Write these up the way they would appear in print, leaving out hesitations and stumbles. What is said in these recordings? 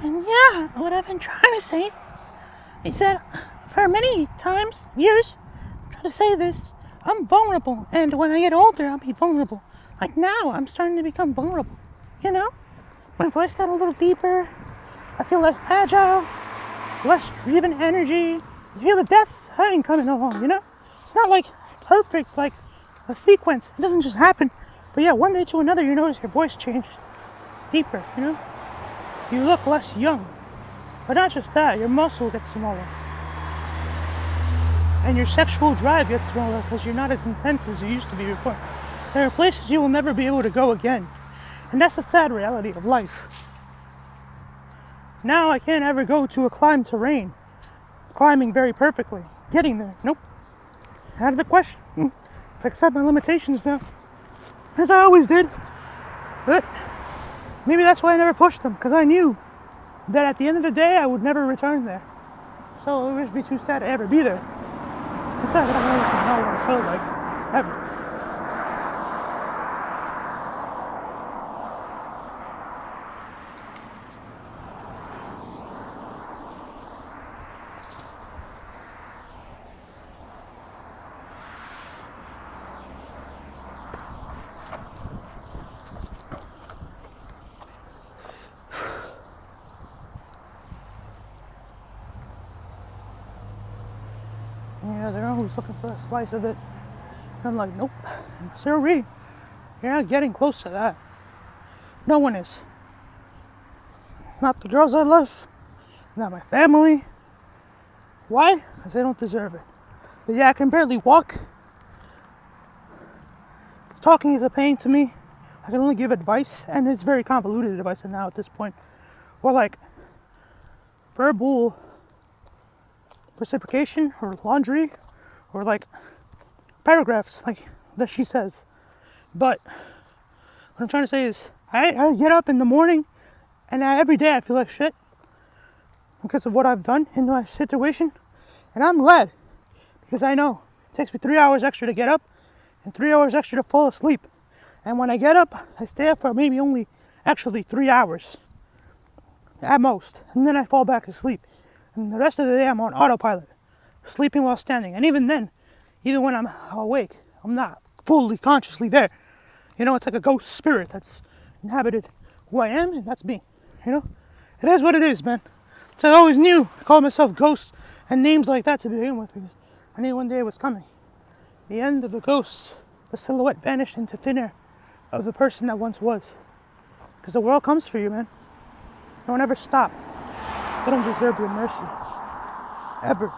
And yeah, what I've been trying to say is that for many times, years, I'm trying to say this, I'm vulnerable. And when I get older, I'll be vulnerable. Like now, I'm starting to become vulnerable. You know? My voice got a little deeper. I feel less agile, less driven energy. You feel the death hang coming along, you know? It's not like perfect, like a sequence. It doesn't just happen. But yeah, one day to another, you notice your voice changed deeper, you know? You look less young. But not just that, your muscle gets smaller. And your sexual drive gets smaller because you're not as intense as you used to be before. There are places you will never be able to go again. And that's the sad reality of life. Now I can't ever go to a climbed terrain, climbing very perfectly, getting there. Nope. Out of the question. I accept my limitations now, as I always did. But maybe that's why I never pushed them, because I knew that at the end of the day I would never return there. So it would just be too sad to ever be there. It's sad that I don't even know what it felt like, ever. Yeah, they're always looking for a slice of it. And I'm like, nope, sirree, you're not getting close to that. No one is. Not the girls I love, not my family. Why? Because they don't deserve it. But yeah, I can barely walk. Talking is a pain to me. I can only give advice, and it's very convoluted advice now at this point. Or like verbal reciprocation or laundry or like paragraphs like that she says. But what I'm trying to say is I get up in the morning and every day I feel like shit because of what I've done in my situation, and I'm glad because I know it takes me 3 hours extra to get up and 3 hours extra to fall asleep. And when I get up, I stay up for maybe only actually 3 hours at most, and then I fall back asleep. And the rest of the day I'm on autopilot, sleeping while standing. And even then, even when I'm awake, I'm not fully consciously there. You know, it's like a ghost spirit that's inhabited who I am, and that's me. You know, it is what it is, man. So I always knew I called myself Ghost and names like that to begin with because I knew one day it was coming. The end of the ghosts, the silhouette vanished into thin air of the person that once was. Because the world comes for you, man. Don't ever stop. They don't deserve your mercy. Ever.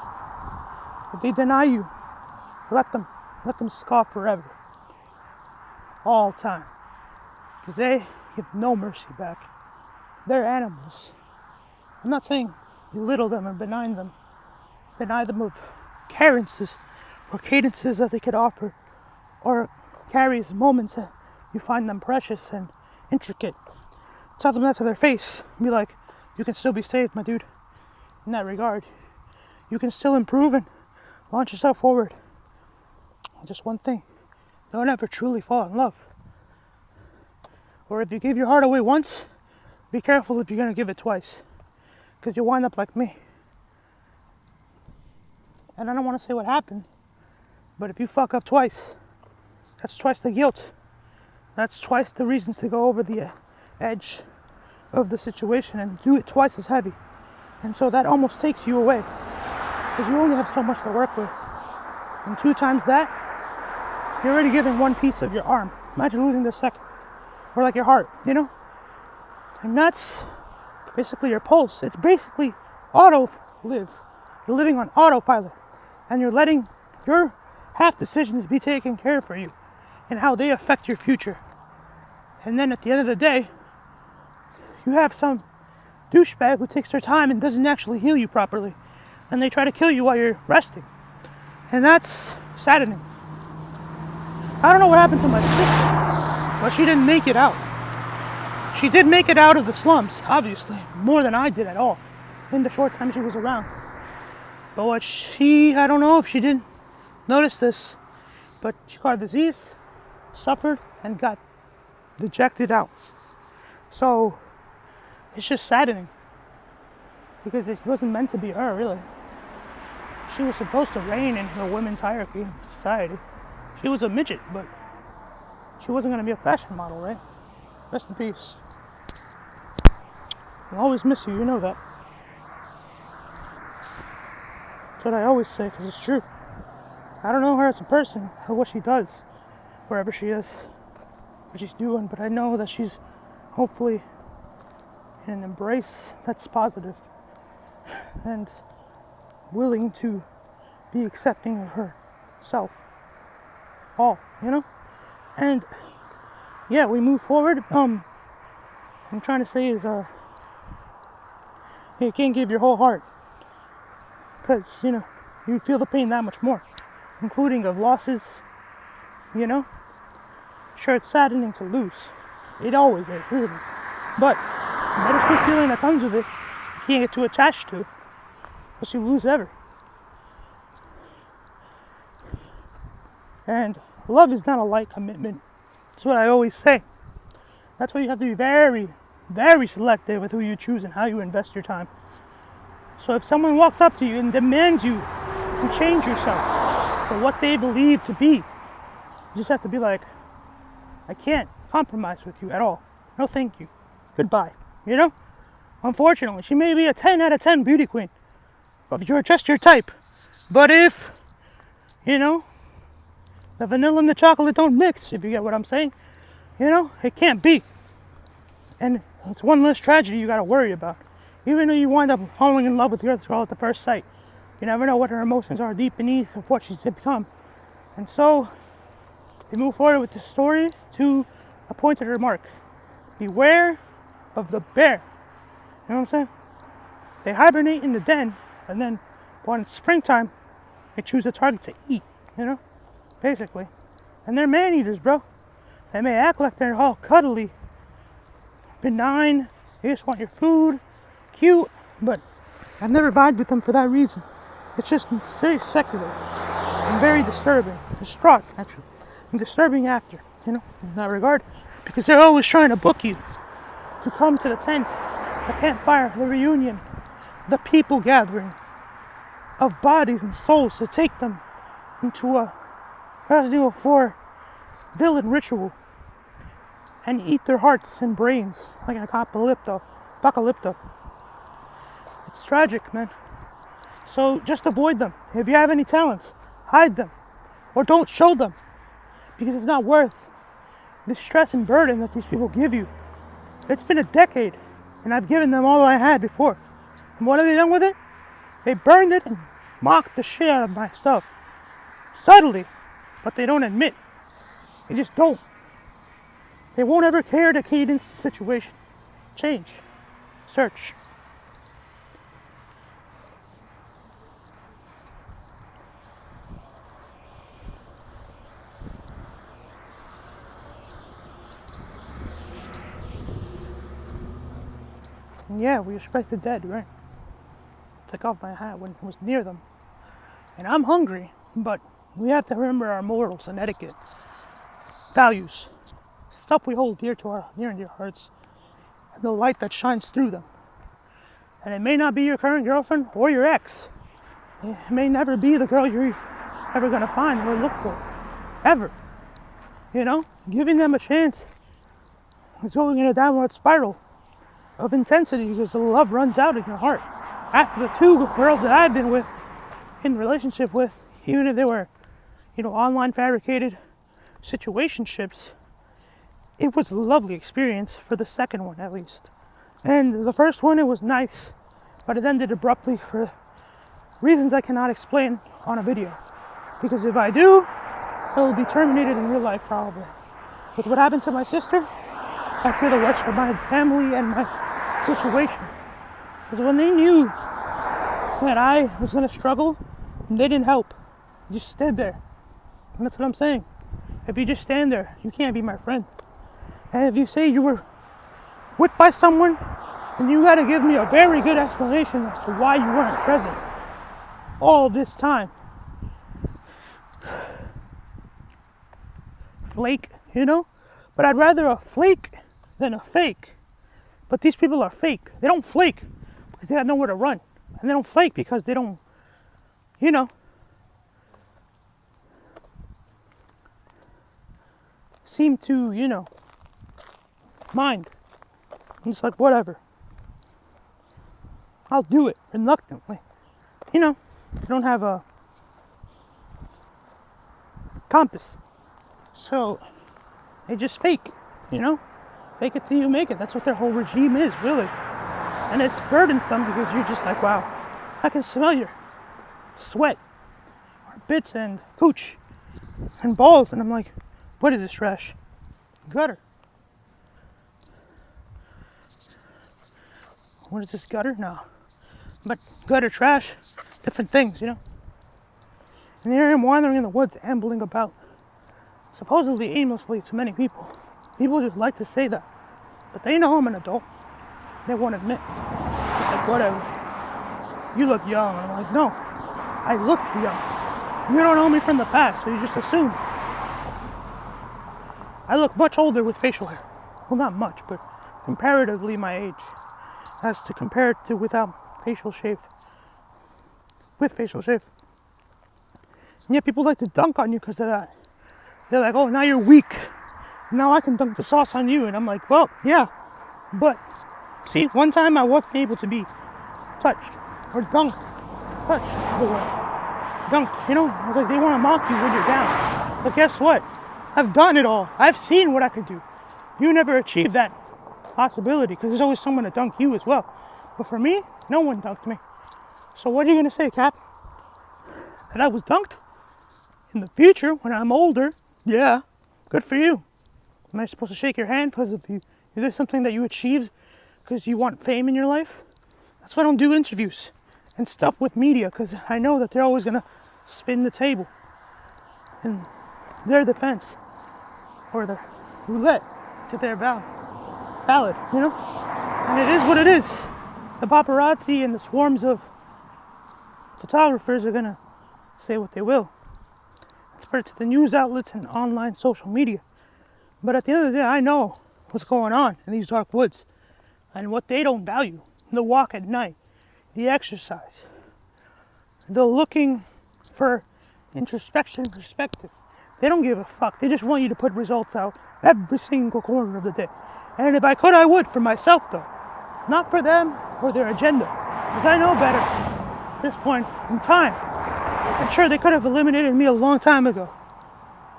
If they deny you, let them scoff forever. All time. Because they give no mercy back. They're animals. I'm not saying belittle them or deny them of carences or cadences that they could offer, or carries moments that you find them precious and intricate. Tell them that to their face. Be like, you can still be saved, my dude. In that regard, you can still improve and launch yourself forward. Just one thing, don't ever truly fall in love. Or if you give your heart away once, be careful if you're going to give it twice, because you'll wind up like me. And I don't want to say what happened, but if you fuck up twice, that's twice the guilt. That's twice the reasons to go over the edge of the situation and do it twice as heavy. And so that almost takes you away, because you only have so much to work with. And 2 times that, you're already giving one piece of your arm. Imagine losing the second. Or like your heart, you know? And that's basically your pulse. It's basically auto-live. You're living on autopilot. And you're letting your half decisions be taken care of for you and how they affect your future. And then at the end of the day, you have some douchebag who takes their time and doesn't actually heal you properly. And they try to kill you while you're resting. And that's saddening. I don't know what happened to my sister, but she didn't make it out. She did make it out of the slums, obviously, more than I did at all, in the short time she was around. But I don't know if she didn't notice this, but she caught a disease, suffered, and got dejected out. So, it's just saddening. because it wasn't meant to be her, really. She was supposed to reign in the women's hierarchy of society. She was a midget, but she wasn't going to be a fashion model, right? Rest in peace. I'll always miss you, you know that. That's what I always say, because it's true. I don't know her as a person, or what she does, wherever she is, what she's doing, but I know that she's hopefully in an embrace that's positive and willing to be accepting of herself. All, you know? And yeah, we move forward. I'm trying to say is you can't give your whole heart, because you know you feel the pain that much more, including of losses, you know. Sure, it's saddening to lose, it always is, isn't it? But the bittersweet feeling that comes with it, you can't get too attached to, unless you lose ever. And love is not a light commitment. That's what I always say. That's why you have to be very, very selective with who you choose and how you invest your time. So if someone walks up to you and demands you to change yourself for what they believe to be, you just have to be like, I can't compromise with you at all. No thank you. Goodbye. You know? Unfortunately, she may be a 10 out of 10 beauty queen, if you're just your type. But if, you know, the vanilla and the chocolate don't mix, if you get what I'm saying, you know, it can't be. And it's one less tragedy you gotta worry about. Even though you wind up falling in love with your girl at the first sight, you never know what her emotions are deep beneath of what she's become. And so, they move forward with the story to a pointed remark. Beware of the bear. You know what I'm saying? They hibernate in the den, and then when it's springtime, they choose a target to eat, you know? Basically. And they're man-eaters, bro. They may act like they're all cuddly, benign, they just want your food, cute, but I've never vibed with them for that reason. It's just very secular and very disturbing. Distraught, actually. And disturbing after, you know, in that regard. Because they're always trying to book you to come to the tent, the campfire, the reunion, the people gathering of bodies and souls to take them into a Resident 4 villain ritual and eat their hearts and brains like an apocalypto. It's tragic, man. So just avoid them. If you have any talents, hide them or don't show them, because it's not worth the stress and burden that these people give you. It's been a decade and I've given them all I had before. And what have they done with it? They burned it and mocked the shit out of my stuff. Subtly, but they don't admit. They just don't. They won't ever care to cadence the situation. Change. Search. And yeah, we respect the dead, right? Took off my hat when I was near them. And I'm hungry, but we have to remember our morals and etiquette, values, stuff we hold dear to our near and dear hearts, and the light that shines through them. And it may not be your current girlfriend or your ex. It may never be the girl you're ever gonna find or look for, ever. You know, giving them a chance is going in a downward spiral of intensity because the love runs out in your heart. After the two girls that I've been with, in relationship with, even if they were, you know, online fabricated situationships, it was a lovely experience for the second one at least. And the first one, it was nice, but it ended abruptly for reasons I cannot explain on a video. Because if I do, it will be terminated in real life probably. With what happened to my sister, I feel the worst for my family and my situation. Because when they knew that I was going to struggle, they didn't help. They just stood there. And that's what I'm saying. If you just stand there, you can't be my friend. And if you say you were whipped by someone, then you got to give me a very good explanation as to why you weren't present all this time. Flake, you know? But I'd rather a flake than a fake. But these people are fake. They don't flake. because they have nowhere to run. And they don't fight because they don't, you know, seem to, mind. I'm just like, whatever. I'll do it reluctantly. You don't have a compass. So they just fake, Fake it till you make it. That's what their whole regime is, really. And it's burdensome because you're just like, wow, I can smell your sweat, bits and pooch and balls. And I'm like, what is this trash? Gutter. What is this, gutter? No. But gutter, trash, different things, And here I am wandering in the woods, ambling about, supposedly aimlessly to many people. People just like to say that. But they know I'm an adult. They won't admit. It's like, whatever. You look young. And I'm like, no. I look too young. You don't know me from the past, so you just assume. I look much older with facial hair. Well, not much, but comparatively my age. As to compare it to without facial shave. With facial shave. And yet people like to dunk on you because of that. They're like, oh, now you're weak. Now I can dunk the sauce on you. And I'm like, well, yeah. But, see, one time I wasn't able to be touched. Or dunked. Touched, the word. Dunked, I was like, they want to mock you when you're down. But guess what? I've done it all. I've seen what I could do. You never achieved that possibility because there's always someone to dunk you as well. But for me, no one dunked me. So what are you going to say, Cap? That I was dunked? In the future, when I'm older, yeah, good for you. Am I supposed to shake your hand because of you? Is this something that you achieved because you want fame in your life? That's why I don't do interviews and stuff with media, because I know that they're always going to spin the table in their defense or the roulette to their ballot, And it is what it is. The paparazzi and the swarms of photographers are going to say what they will. Spread to the news outlets and online social media. But at the end of the day, I know what's going on in these dark woods and what they don't value. The walk at night, the exercise, the looking for introspection and perspective. They don't give a fuck. They just want you to put results out every single corner of the day. And if I could, I would for myself, though. Not for them or their agenda. Because I know better at this point in time. I'm sure they could have eliminated me a long time ago.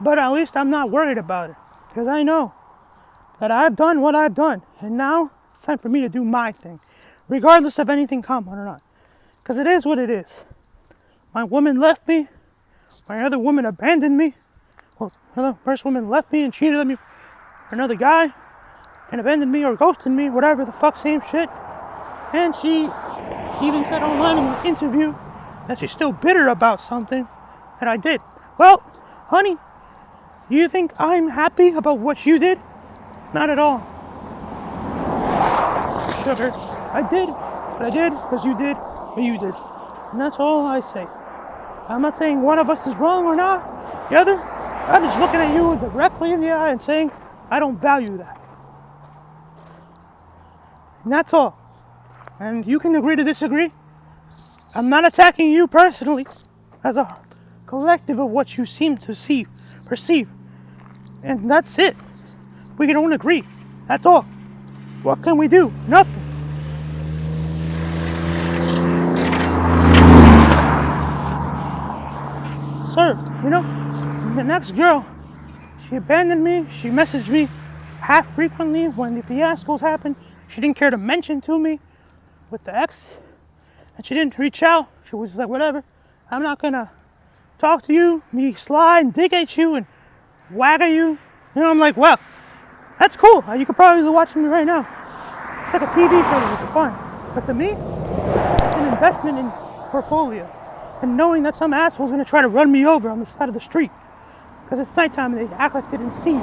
But at least I'm not worried about it. Because I know that I've done what I've done. And now it's time for me to do my thing. Regardless of anything common or not. Because it is what it is. My woman left me. My other woman abandoned me. Well, the first woman left me and cheated on me for another guy. And abandoned me or ghosted me. Whatever the fuck, same shit. And she even said online in an interview that she's still bitter about something that I did. Well, honey, do you think I'm happy about what you did? Not at all. Sugar, I did what I did because you did what you did. And that's all I say. I'm not saying one of us is wrong or not. The other, I'm just looking at you directly in the eye and saying, I don't value that. And that's all. And you can agree to disagree. I'm not attacking you personally as a collective of what you seem to perceive. And that's it. We can all agree. That's all. What can we do? Nothing. Served, The next girl, she abandoned me. She messaged me half frequently when the fiascos happened. She didn't care to mention to me with the ex. And she didn't reach out. She was just like, whatever. I'm not going to talk to you, me slide and dig at you and wag at you. I'm like, well, that's cool. You could probably be watching me right now. It's like a TV show for fun. But to me, it's an investment in portfolio. And knowing that some asshole's going to try to run me over on the side of the street. Because it's nighttime and they act like they didn't see you.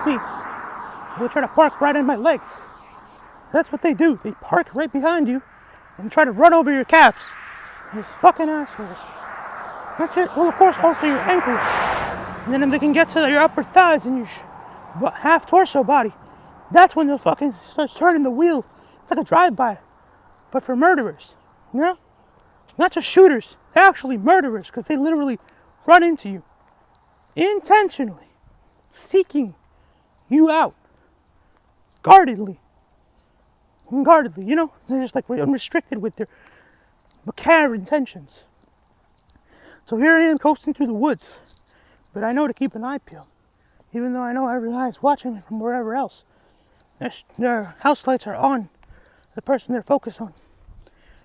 Me. They'll try to park right in my legs. That's what they do. They park right behind you and try to run over your calves. Those fucking assholes. That's it. Well, of course, also your ankles. And then if they can get to your upper thighs and your half torso body, that's when they'll fucking start turning the wheel. It's like a drive-by. but for murderers, you know? Not just shooters, they're actually murderers because they literally run into you intentionally, seeking you out, guardedly, you know? They're just like unrestricted with their macabre intentions. So here I am coasting through the woods, but I know to keep an eye peeled, even though I know every eye is watching me from wherever else. Their house lights are on the person they're focused on.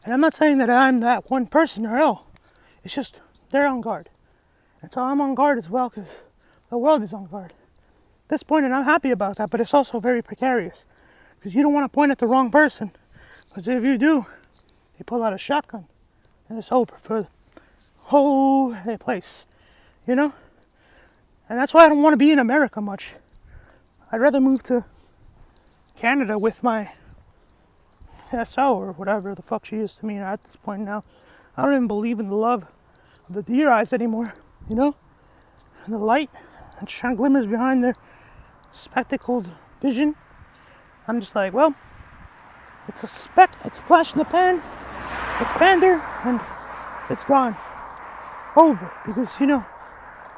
And I'm not saying that I'm that one person or all. It's just they're on guard. And so I'm on guard as well because the world is on guard. At this point, and I'm happy about that, but it's also very precarious because you don't want to point at the wrong person. Because if you do, they pull out a shotgun and it's over for the whole place, you know? And that's why I don't want to be in America much. I'd rather move to Canada with my SO or whatever the fuck she is to me at this point now. I don't even believe in the love of the deer eyes anymore, you know? And the light that shine glimmers behind their spectacled vision. I'm just like, well, it's a speck, it's a flash in the pan, it's pander, and it's gone. Over. Because, you know,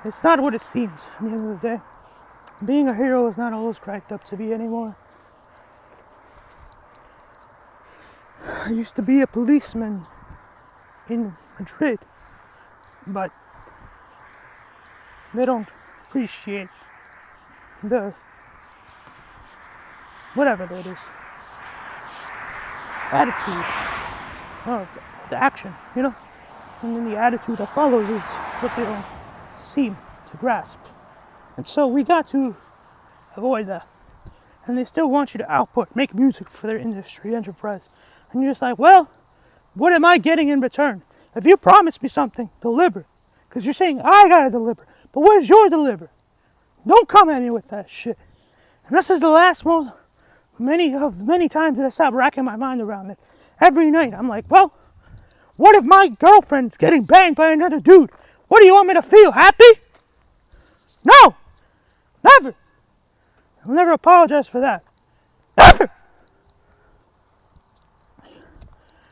it's not what it seems at the end of the day. Being a hero is not always cracked up to be anymore. I used to be a policeman in Madrid, but they don't appreciate the whatever that is attitude or the action, you know, and then the attitude that follows is what they don't seem to grasp. And so we got to avoid that. And they still want you to output, make music for their industry enterprise. And you're just like, well, what am I getting in return? If you promise me something, deliver. Because you're saying I gotta deliver. But where's your deliver? Don't come at me with that shit. And this is the last one, many times that I stop racking my mind around it. Every night, I'm like, well, what if my girlfriend's getting banged by another dude? What do you want me to feel? Happy? No! Never! I'll never apologize for that. Never!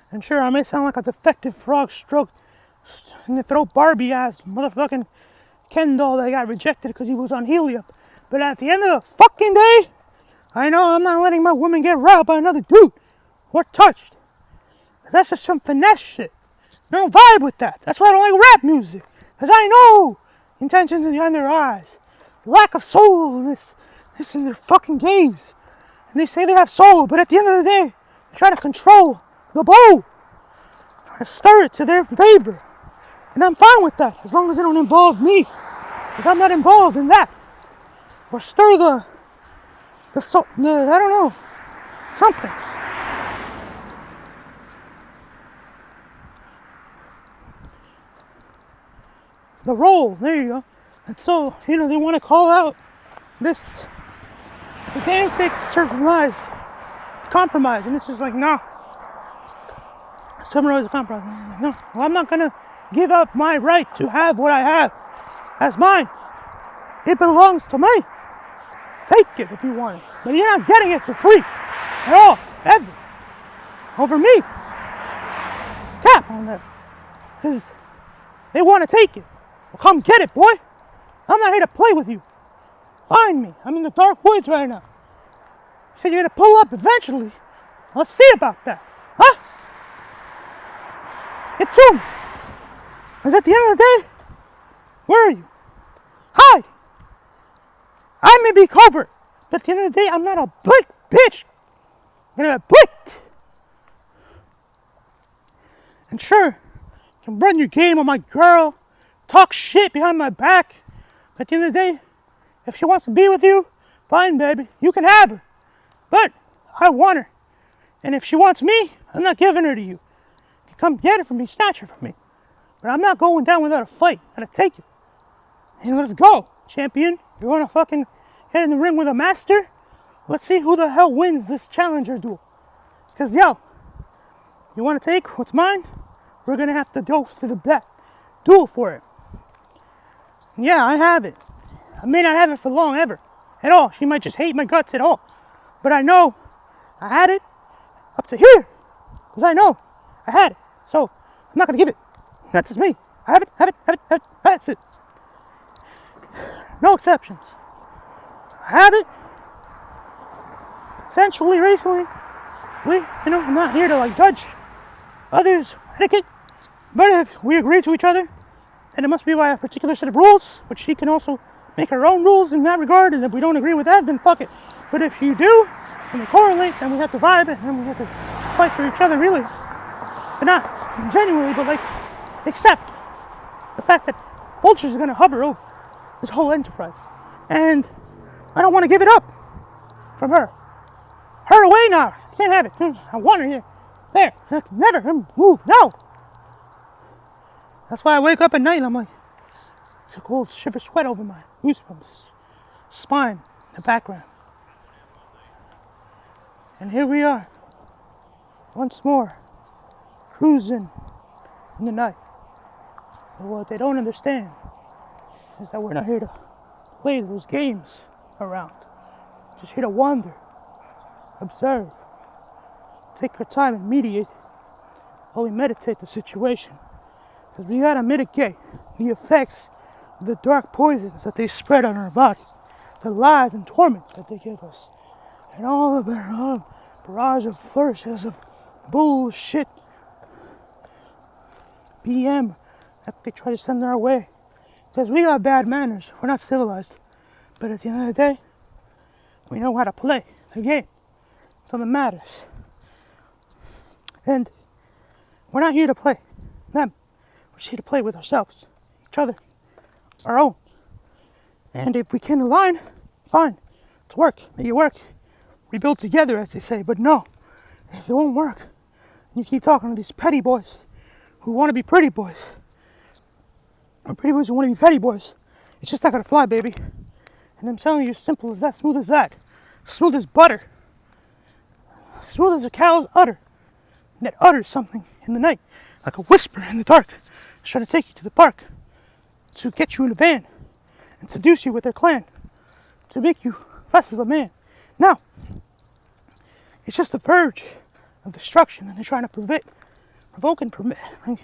And sure, I may sound like a defective frog stroke in the throat Barbie ass motherfucking Ken doll that got rejected because he was on helium. But at the end of the fucking day, I know I'm not letting my woman get robbed by another dude or touched. That's just some finesse shit. I don't vibe with that. That's why I don't like rap music. Because I know intentions behind their eyes. The lack of soulness is in their fucking gaze. And they say they have soul, but at the end of the day, they try to control the bow. Try to stir it to their favor. And I'm fine with that, as long as they don't involve me. Because I'm not involved in that. Or stir the soul, I don't know, something. The role, there you go. And so, you know, they want to call out this, the antics, certain lies, compromise. And this is like, no. Summarize the compromise. No, well, I'm not going to give up my right to have what I have as mine. It belongs to me. Take it if you want it. But you're not getting it for free. At all. Ever. Over me. Tap on them. Because they want to take it. Well, come get it, boy. I'm not here to play with you. Find me. I'm in the dark woods right now. You said you're going to pull up eventually. Let's see about that. Huh? Get to me. Because at the end of the day, where are you? Hide. I may be covert, but at the end of the day, I'm not a blick bitch. I'm gonna blick. And sure, you can run your game on my girl, talk shit behind my back, but at the end of the day, if she wants to be with you, fine, baby, you can have her. But I want her. And if she wants me, I'm not giving her to you. You come get her from me, snatch her from me. But I'm not going down without a fight. I'm gonna take it. And let's go, champion. You wanna fucking get in the ring with a master? Let's see who the hell wins this challenger duel. Cause yo, you wanna take what's mine? We're gonna have to go to the duel for it. Yeah, I have it. I may not have it for long ever. At all. She might just hate my guts at all. But I know I had it up to here. Because I know I had it. So I'm not going to give it. That's just me. I have it. That's it. No exceptions. I have it. Potentially, recently. I'm not here to judge others' etiquette. But if we agree to each other, then it must be by a particular set of rules, which she can also make her own rules in that regard. And if we don't agree with that, then fuck it. But if you do, and we correlate, then we have to vibe, and then we have to fight for each other, really. But not genuinely, but accept the fact that vultures are going to hover over this whole enterprise. And I don't want to give it up from her. Her away now. I can't have it. I want her here. There. I can never move. No. That's why I wake up at night and I'm like, it's a cold shiver sweat over my goosebumps, spine, the background. And here we are, once more, cruising in the night. But what they don't understand is that we're not here to play those games around. Just here to wander, observe, take our time and mediate, while we meditate the situation. Because we gotta mitigate the effects of the dark poisons that they spread on our body, the lies and torments that they give us, and all of their barrage of flourishes of bullshit BM that they try to send our way. Because we got bad manners, we're not civilized. But at the end of the day, we know how to play the game. That's all that matters. And we're not here to play them. We're just here to play with ourselves, each other, our own. And if we can align, fine. Let's work. Make it work. We build together, as they say. But no, if it won't work, and you keep talking to these petty boys who want to be pretty boys, or pretty boys who want to be petty boys, it's just not going to fly, baby. And I'm telling you, simple as that, smooth as that. Smooth as butter. Smooth as a cow's udder. And that utters something in the night, like a whisper in the dark. It's trying to take you to the park, to get you in a van, and seduce you with their clan, to make you less of a man. Now, it's just the verge of destruction, and they're trying to provoke and permit. They're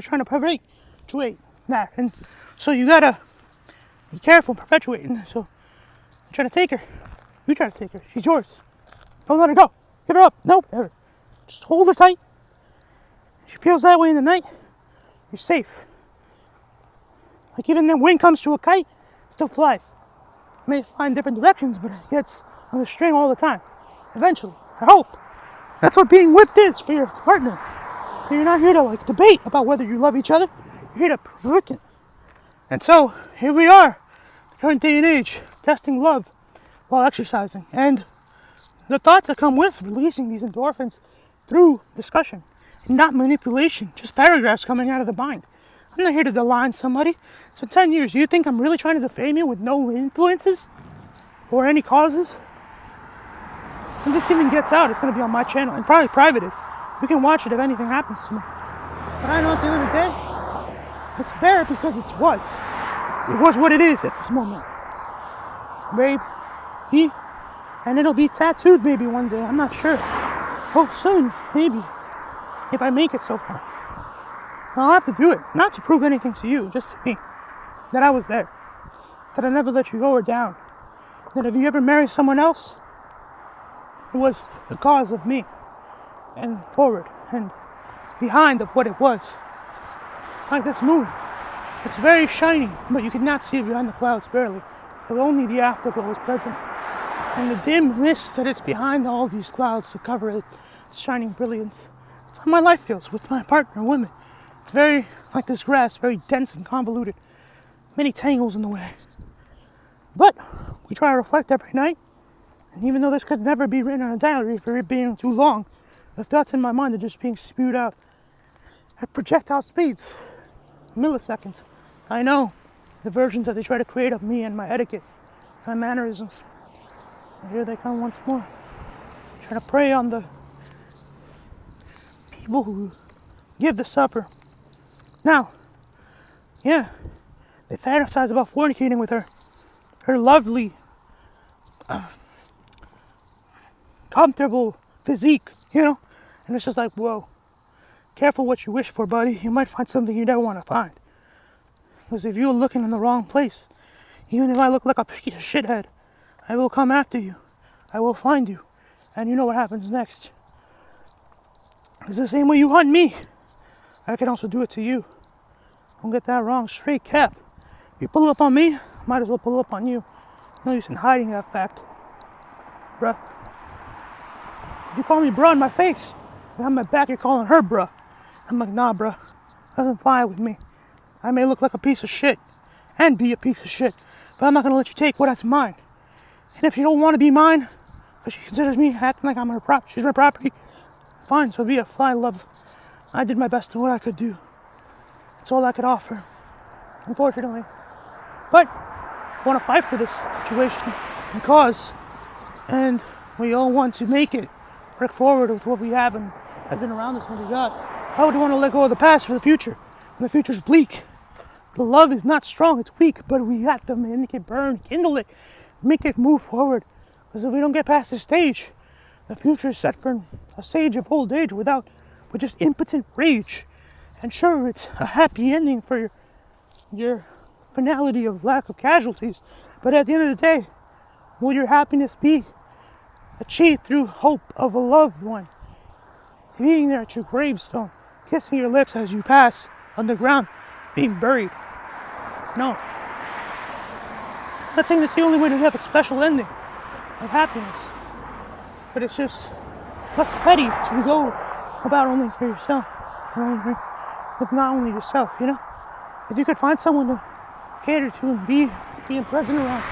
trying to perpetuate that, and so you gotta be careful perpetuating. So, I'm trying to take her. You try to take her. She's yours. Don't let her go. Give her up. Nope, never. Just hold her tight. If she feels that way in the night, you're safe. Like even when wind comes to a kite, it still flies. It may fly in different directions, but it gets on the string all the time. Eventually, I hope. That's what being whipped is for your partner. You're not here to debate about whether you love each other. You're here to provoke it. And so, here we are, the current day and age, testing love while exercising. And the thoughts that come with releasing these endorphins through discussion, not manipulation, just paragraphs coming out of the mind. I'm not here to malign somebody. It's been 10 years. Do you think I'm really trying to defame you with no influences or any causes? When this even gets out, it's going to be on my channel and probably privated. You can watch it if anything happens to me. But I know at the end of the day, it's there because it was what it is at this moment. Babe, and it'll be tattooed maybe one day, I'm not sure. Hope soon, maybe, if I make it so far. I'll have to do it, not to prove anything to you, just to me, that I was there, that I never let you go or down, that if you ever marry someone else, it was the cause of me, and forward, and behind of what it was. Like this moon, it's very shiny, but you cannot see it behind the clouds, barely, but only the afterglow is present. And the dim mist that it's behind all these clouds to cover it, shining brilliance. That's how my life feels with my partner, women. It's very like this grass, very dense and convoluted. Many tangles in the way. But we try to reflect every night. And even though this could never be written on a diary for it being too long, the thoughts in my mind are just being spewed out at projectile speeds, milliseconds. I know the versions that they try to create of me and my etiquette, my mannerisms. And here they come once more, trying to prey on the people who give the suffer. Now, yeah, they fantasize about fornicating with her lovely comfortable physique, you know? And it's just like, whoa, careful what you wish for, buddy. You might find something you never want to find. Because if you're looking in the wrong place, even if I look like a piece of shithead, I will come after you. I will find you. And you know what happens next. It's the same way you hunt me. I can also do it to you. Don't get that wrong. Straight cap. If you pull up on me, might as well pull up on you. No use in hiding that fact. Bruh. You call me bruh in my face. Behind my back, you're calling her bruh. I'm like, nah, bruh. Doesn't fly with me. I may look like a piece of shit and be a piece of shit, but I'm not going to let you take what is mine. And if you don't want to be mine, because she considers me acting like I'm her property, she's my property, fine, so be it. Fly, love. I did my best to what I could do. That's all I could offer, unfortunately. But I want to fight for this situation and cause, and we all want to make it, work forward with what we have and as in around us what we got. How would you want to let go of the past for the future? And the future's bleak. The love is not strong, it's weak, but we got to make it burn, kindle it, make it move forward. Because if we don't get past this stage, the future is set for a stage of old age with just impotent rage. And sure, it's a happy ending for your finality of lack of casualties, but at the end of the day, will your happiness be achieved through hope of a loved one being there at your gravestone, kissing your lips as you pass on the ground, being buried? No. I'm not saying that's the only way to have a special ending of happiness, but it's just less petty to go about only for yourself, and with not only yourself, you know? If you could find someone to cater to and being present around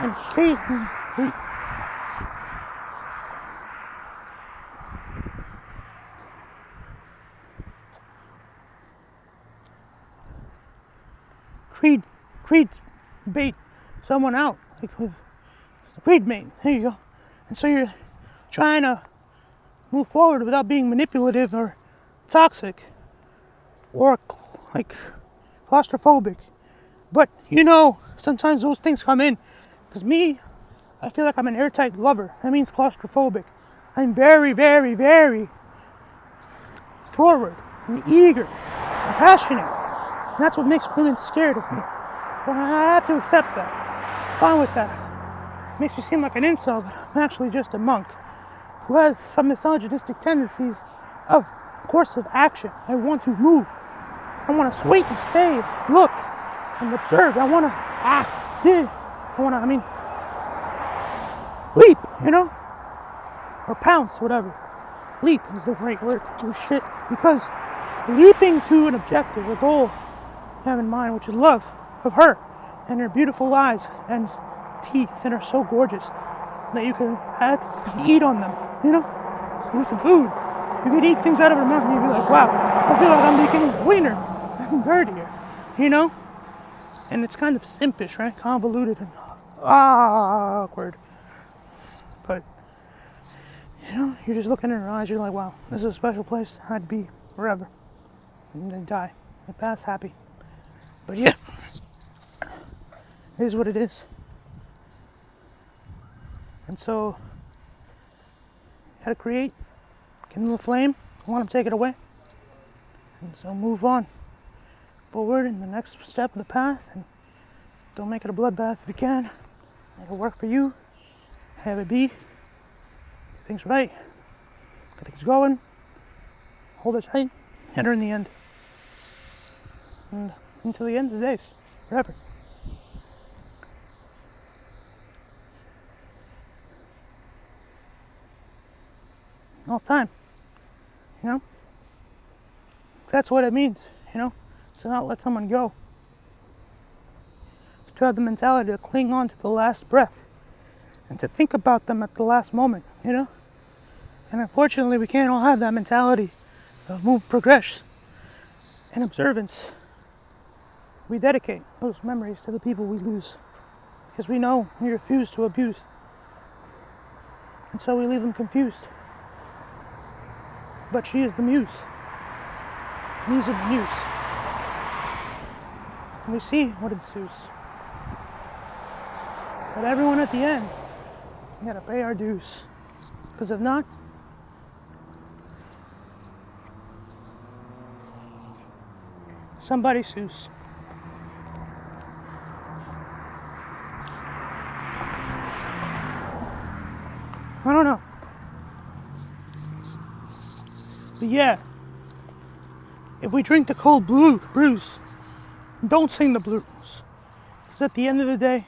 and cater and creed bait someone out, like with creed mate, there you go. And so you're trying to move forward without being manipulative or toxic or like claustrophobic. But you know, sometimes those things come in, because me, I feel like I'm an airtight lover. That means claustrophobic. I'm very, very, very forward and eager and passionate. And that's what makes women scared of me. But I have to accept that. Fine with that. It makes me seem like an incel, but I'm actually just a monk who has some misogynistic tendencies of course of action. I want to move. I want to wait and stay, look and observe. I want to act. Leap, you know? Or pounce, whatever. Leap is the right word to do shit. Because leaping to an objective, a goal I have in mind, which is love of her and her beautiful eyes and teeth that are so gorgeous that you can eat on them, you know? With the food. You could eat things out of her mouth and you'd be like, wow, I feel like I'm becoming cleaner and dirtier, you know? And it's kind of simpish, right? Convoluted and awkward. But, you know, you're just looking in her eyes, you're like, wow, this is a special place. I'd be forever. And then die. I pass happy. But yeah, it is what it is. And so, you gotta create, kindle a flame, I want to take it away. And so move on forward in the next step of the path, and don't make it a bloodbath if you can. Make it work for you. Have it be. Get things right. Get things going. Hold it tight. Hit her in the end. And until the end of the days. Forever. All time. You know? That's what it means, you know? To not let someone go. To have the mentality to cling on to the last breath. And to think about them at the last moment, you know? And unfortunately, we can't all have that mentality of progress and observance. We dedicate those memories to the people we lose. Because we know we refuse to abuse. And so we leave them confused. But she is the muse. Muse of the muse. And we see what ensues. But everyone at the end, we gotta pay our dues. Because if not, somebody sues. I don't know. But yeah, if we drink the cold brews, don't sing the blues. Because at the end of the day,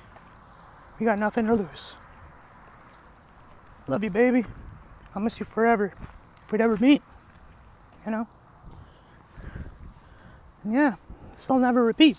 we got nothing to lose. Love you, baby. I'll miss you forever. If we'd ever meet, you know? Yeah, this will never repeat.